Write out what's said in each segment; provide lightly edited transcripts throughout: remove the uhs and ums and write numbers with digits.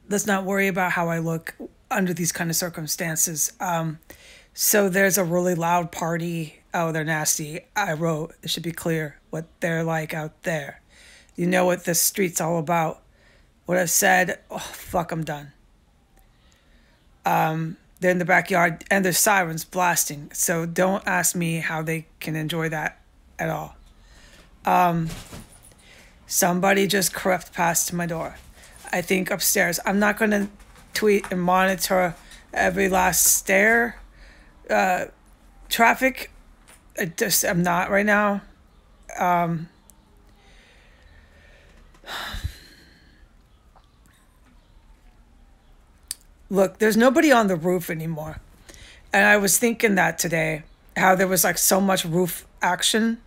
let's not worry about how I look under these kind of circumstances. So there's a really loud party. Oh, they're nasty. I wrote, it should be clear what they're like out there. You know what this street's all about. What I've said, oh, fuck, I'm done. They're in the backyard and there's sirens blasting. So don't ask me how they can enjoy that at all. Somebody just crept past my door. I think upstairs. I'm not going to tweet and monitor every last stair. Traffic. I'm not right now. Look, there's nobody on the roof anymore. And I was thinking that today, how there was like so much roof action.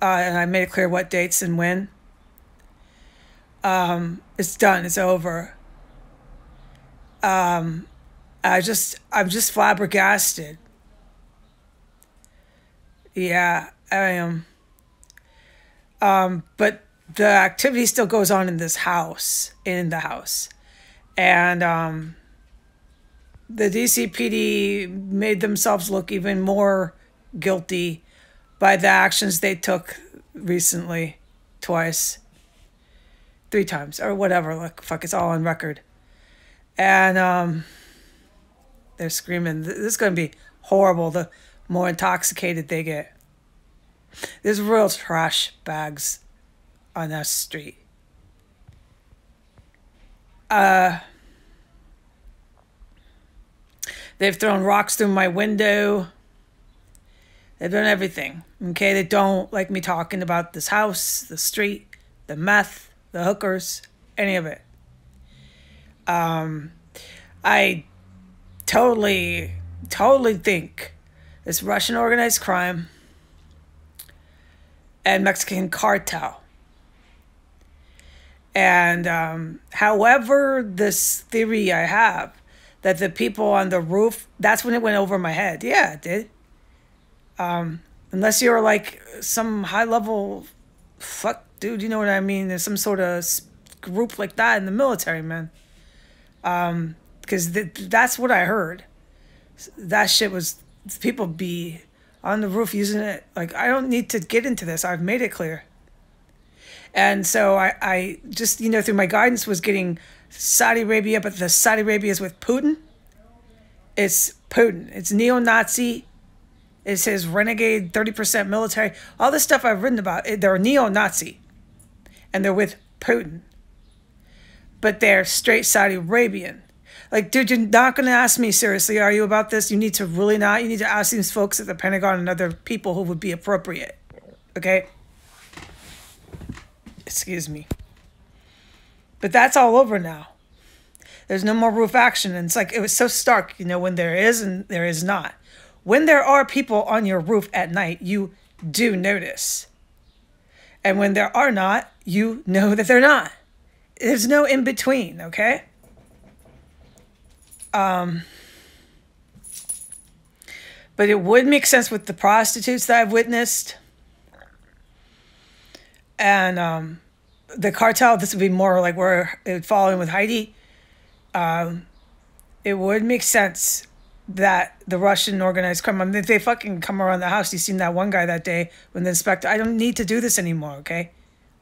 And I made it clear what dates and when. It's done. It's over. I'm just flabbergasted. Yeah, I am. But the activity still goes on in this house, in the house. And the DCPD made themselves look even more guilty by the actions they took recently, twice, 3 times, or whatever. Like, fuck, it's all on record. And they're screaming. This is going to be horrible the more intoxicated they get. There's real trash bags on that street. They've thrown rocks through my window. They've done everything. Okay, they don't like me talking about this house, the street, the meth, the hookers, any of it. I totally think it's Russian organized crime and Mexican cartel. And however, this theory I have that the people on the roof, that's when it went over my head. Yeah, it did. Unless you're like some high level, fuck, dude, you know what I mean? There's some sort of group like that in the military, man. Because that's what I heard. That shit was, people be on the roof using it. Like, I don't need to get into this. I've made it clear. And so I just, through my guidance was getting Saudi Arabia, but the Saudi Arabia is with Putin. It's Putin. It's neo-Nazi. It's his renegade 30% military. All this stuff I've written about, they're neo-Nazi. And they're with Putin. But they're straight Saudi Arabian. Like, dude, you're not going to ask me seriously, are you, about this? You need to really not. You need to ask these folks at the Pentagon and other people who would be appropriate. Okay? Excuse me. But that's all over now. There's no more roof action. And it's like, it was so stark, when there is and there is not. When there are people on your roof at night, you do notice. And when there are not, you know that they're not. There's no in between, okay? But it would make sense with the prostitutes that I've witnessed. And the cartel, this would be more like where it would fall in with Heidi. It would make sense that the Russian organized crime, I mean, if they fucking come around the house, you seen that one guy that day when the inspector, I don't need to do this anymore, okay?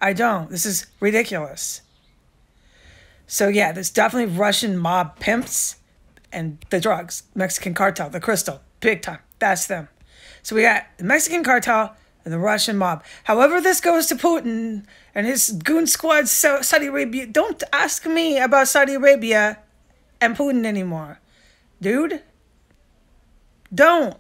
I don't. This is ridiculous. So yeah, there's definitely Russian mob pimps and the drugs, Mexican cartel, the crystal, big time. That's them. So we got the Mexican cartel and the Russian mob. However this goes to Putin and his goon squad, Saudi Arabia, don't ask me about Saudi Arabia and Putin anymore. Dude, don't.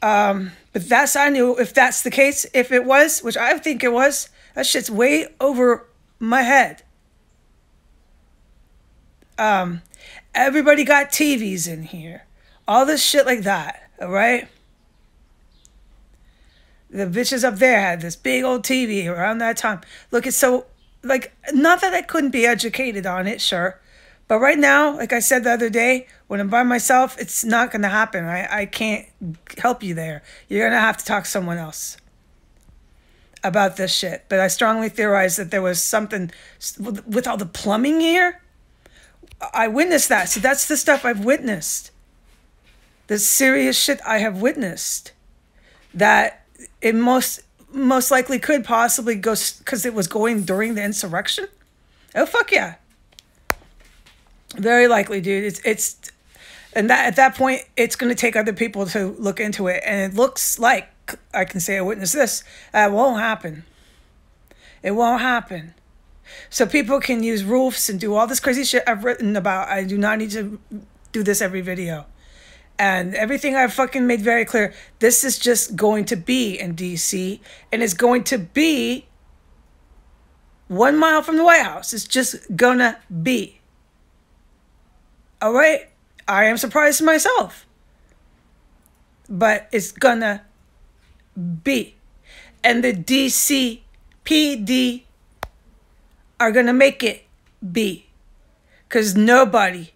But that's, I knew if that's the case, if it was, which I think it was, that shit's way over my head. Everybody got TVs in here. All this shit like that, all right? The bitches up there had this big old TV around that time. Look, it's so, like, not that I couldn't be educated on it, sure. But right now, like I said the other day, when I'm by myself, it's not going to happen. I can't help you there. You're going to have to talk to someone else. about this shit, but I strongly theorize that there was something with all the plumbing here. I witnessed that. So that's the stuff I've witnessed. The serious shit I have witnessed. That it most likely could possibly go because it was going during the insurrection. Oh fuck yeah. Very likely, dude. It's and that at that point it's going to take other people to look into it, and it looks like I can say I witnessed this. That won't happen. It won't happen. So people can use roofs and do all this crazy shit I've written about. I do not need to do this every video. And everything I've fucking made very clear, this is just going to be in DC, and it's going to be 1 mile from the White House. It's just gonna be. All right? I am surprised myself. But it's gonna be. And the DC PD are gonna make it be. Because nobody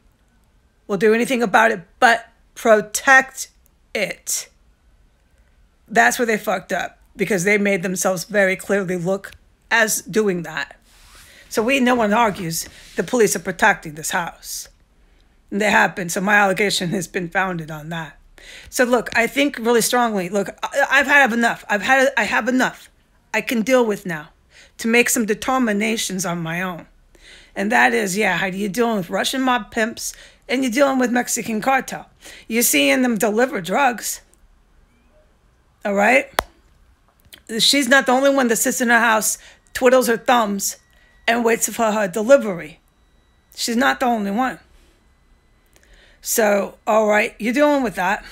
will do anything about it but protect it. That's where they fucked up. Because they made themselves very clearly look as doing that. So no one argues the police are protecting this house. And they have been. So my allegation has been founded on that. So look, I think really strongly, look, I have enough. I have enough. I can deal with now to make some determinations on my own. And that is, yeah, Heidi, you're dealing with Russian mob pimps and you're dealing with Mexican cartel. You're seeing them deliver drugs. All right? She's not the only one that sits in her house, twiddles her thumbs, and waits for her delivery. She's not the only one. So, all right, you're dealing with that.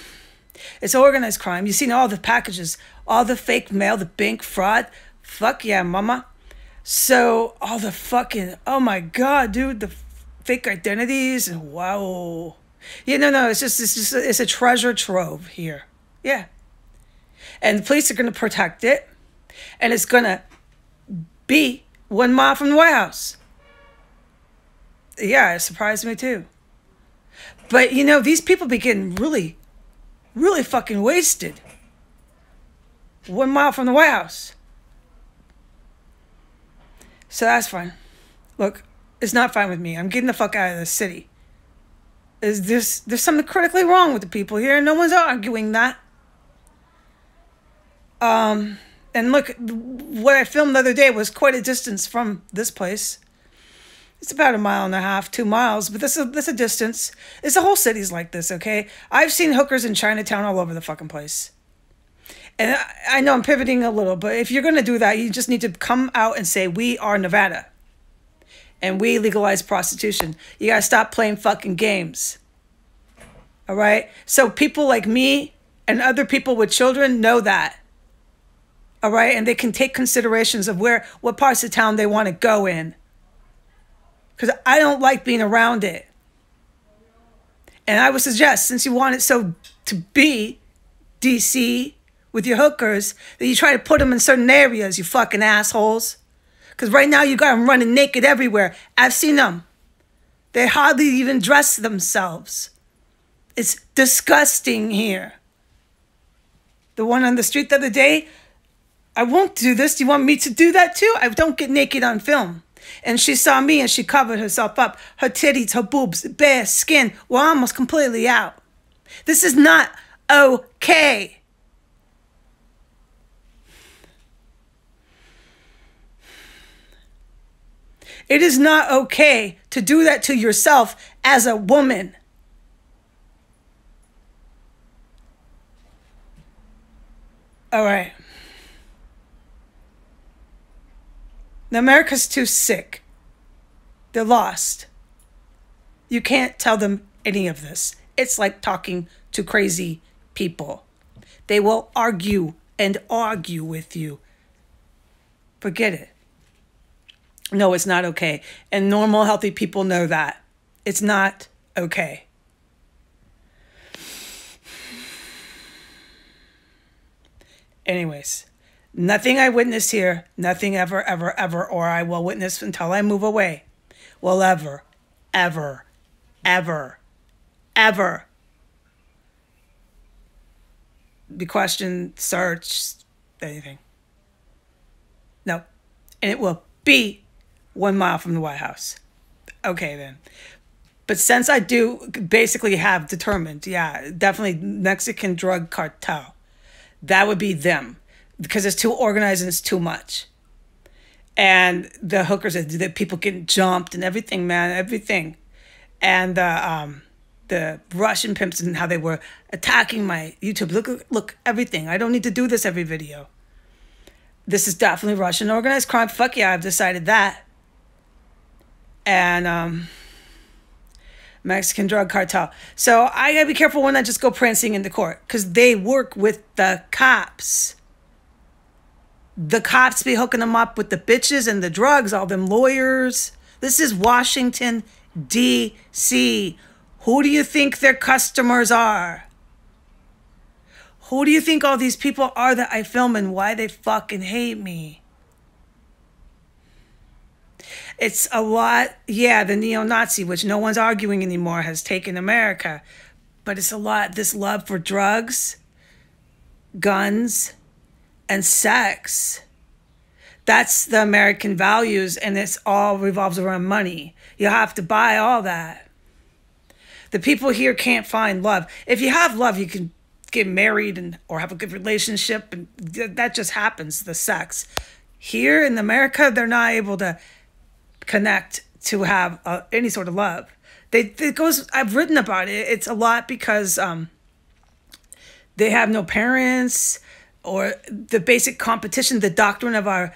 It's organized crime. You've seen all the packages, all the fake mail, the bank fraud. Fuck yeah, mama. So, all the fucking, oh my God, dude, the fake identities. Wow. Yeah, no, it's a treasure trove here. Yeah. And the police are going to protect it. And it's going to be 1 mile from the White House. Yeah, it surprised me too. But, you know, these people be getting really, really fucking wasted. 1 mile from the White House. So that's fine. Look, it's not fine with me. I'm getting the fuck out of this city. There's something critically wrong with the people here. No one's arguing that. And look, what I filmed the other day was quite a distance from this place. It's about 1.5 miles, 2 miles, but that's a distance. It's the whole city's like this, okay? I've seen hookers in Chinatown all over the fucking place. And I know I'm pivoting a little, but if you're going to do that, you just need to come out and say, we are Nevada. And we legalize prostitution. You got to stop playing fucking games. All right? So people like me and other people with children know that. All right? And they can take considerations of what parts of town they want to go in. Because I don't like being around it. And I would suggest, since you want it so to be DC with your hookers, that you try to put them in certain areas, you fucking assholes. Because right now you got them running naked everywhere. I've seen them. They hardly even dress themselves. It's disgusting here. The one on the street the other day, I won't do this. Do you want me to do that too? I don't get naked on film. And she saw me and she covered herself up. Her titties, her boobs, bare skin were almost completely out. This is not okay. It is not okay to do that to yourself as a woman. All right. Now, America's too sick. They're lost. You can't tell them any of this. It's like talking to crazy people. They will argue and argue with you. Forget it. No, it's not okay. And normal, healthy people know that. It's not okay. Anyways. Nothing I witness here, nothing ever, ever, ever, or I will witness until I move away, will ever, ever, ever, ever be questioned, searched, anything. No. And it will be 1 mile from the White House. Okay, then. But since I do basically have determined, yeah, definitely Mexican drug cartel, that would be them. Because it's too organized and it's too much. And the hookers, the people getting jumped and everything, man, everything. And the Russian pimps and how they were attacking my YouTube. Look, everything. I don't need to do this every video. This is definitely Russian organized crime. Fuck yeah, I've decided that. And Mexican drug cartel. So I gotta be careful when I just go prancing into court, because they work with the cops. The cops be hooking them up with the bitches and the drugs, all them lawyers. This is Washington, D.C. Who do you think their customers are? Who do you think all these people are that I film and why they fucking hate me? It's a lot, yeah, the neo-Nazi, which no one's arguing anymore, has taken America. But it's a lot, this love for drugs, guns, and sex. That's the American values, and it's all revolves around money. You have to buy all that. The people here can't find love. If you have love, you can get married and or have a good relationship, and that just happens, the sex. Here in America, they're not able to connect to have any sort of love. It goes, I've written about it. It's a lot because they have no parents, or the basic competition, the doctrine of our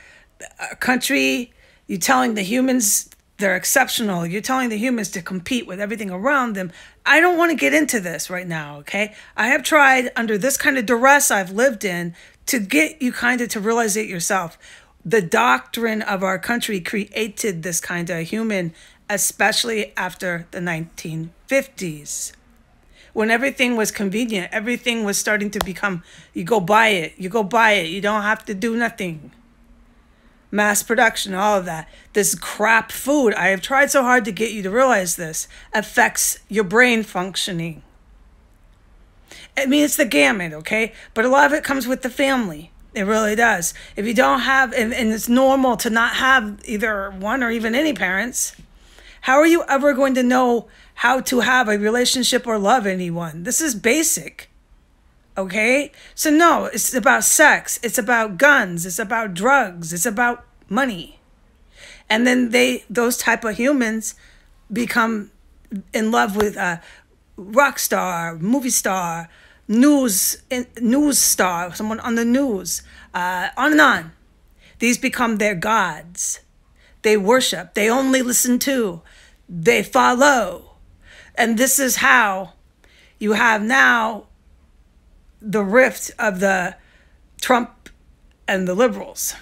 country. You're telling the humans they're exceptional. You're telling the humans to compete with everything around them. I don't want to get into this right now, okay? I have tried under this kind of duress I've lived in to get you kind of to realize it yourself. The doctrine of our country created this kind of human, especially after the 1950s. When everything was convenient, everything was starting to become, you go buy it, you don't have to do nothing. Mass production, all of that. This crap food, I have tried so hard to get you to realize this, affects your brain functioning. I mean, it's the gamut, okay? But a lot of it comes with the family. It really does. If you don't have, and it's normal to not have either one or even any parents, how are you ever going to know how to have a relationship or love anyone? This is basic. Okay? So no, it's about sex. It's about guns. It's about drugs. It's about money. And then those type of humans become in love with a rock star, movie star, news star, someone on the news, on and on. These become their gods. They worship. They only listen to. They follow. And this is how you have now the rift of the Trump and the liberals,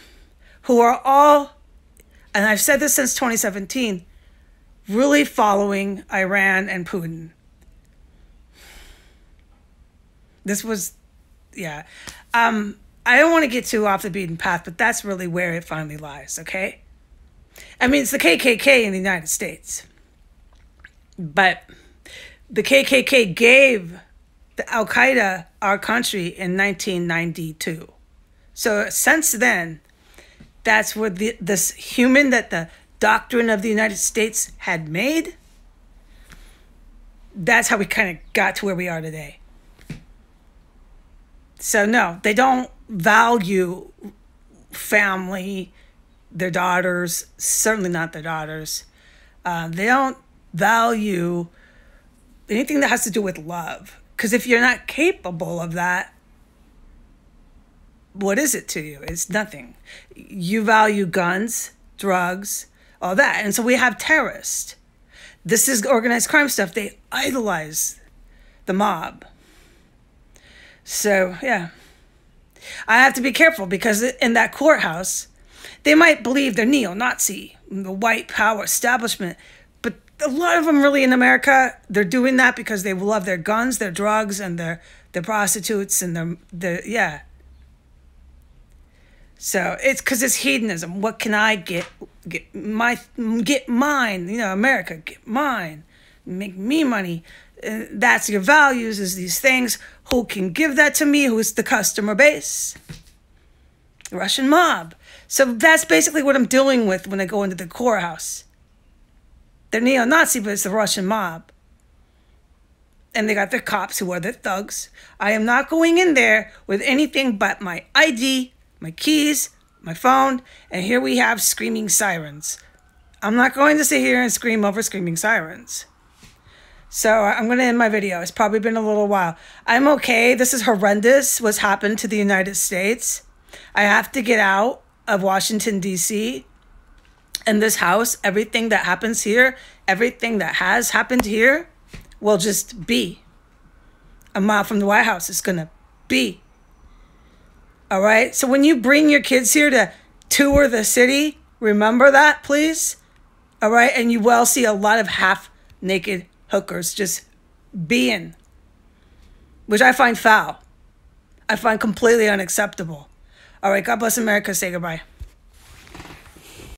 who are all, and I've said this since 2017, really following Iran and Putin. This was, yeah. I don't want to get too off the beaten path, but that's really where it finally lies, okay? I mean, it's the KKK in the United States. But the KKK gave the Al-Qaeda our country in 1992. So since then, that's where this human that the doctrine of the United States had made, that's how we kind of got to where we are today. So no, they don't value family, their daughters, certainly not their daughters. They don't value anything that has to do with love. Because if you're not capable of that, what is it to you? It's nothing. You value guns, drugs, all that. And so we have terrorists. This is organized crime stuff. They idolize the mob. So, yeah. I have to be careful because in that courthouse, they might believe they're neo-Nazi, the white power establishment. But a lot of them really in America, they're doing that because they love their guns, their drugs, and their prostitutes, and their yeah. So it's because it's hedonism. What can I get mine? You know, America, get mine. Make me money. That's your values, is these things. Who can give that to me? Who's the customer base? The Russian mob. So that's basically what I'm dealing with when I go into the courthouse. They're neo-Nazi, but it's the Russian mob. And they got their cops who are the thugs. I am not going in there with anything but my ID, my keys, my phone, and here we have screaming sirens. I'm not going to sit here and scream over screaming sirens. So I'm going to end my video. It's probably been a little while. I'm okay. This is horrendous what's happened to the United States. I have to get out of Washington, D.C. And this house, everything that happens here, everything that has happened here will just be. A mile from the White House, it's going to be. All right? So when you bring your kids here to tour the city, remember that, please. All right? And you will see a lot of half-naked hookers just being, which I find foul. I find completely unacceptable. All right, God bless America. Say goodbye.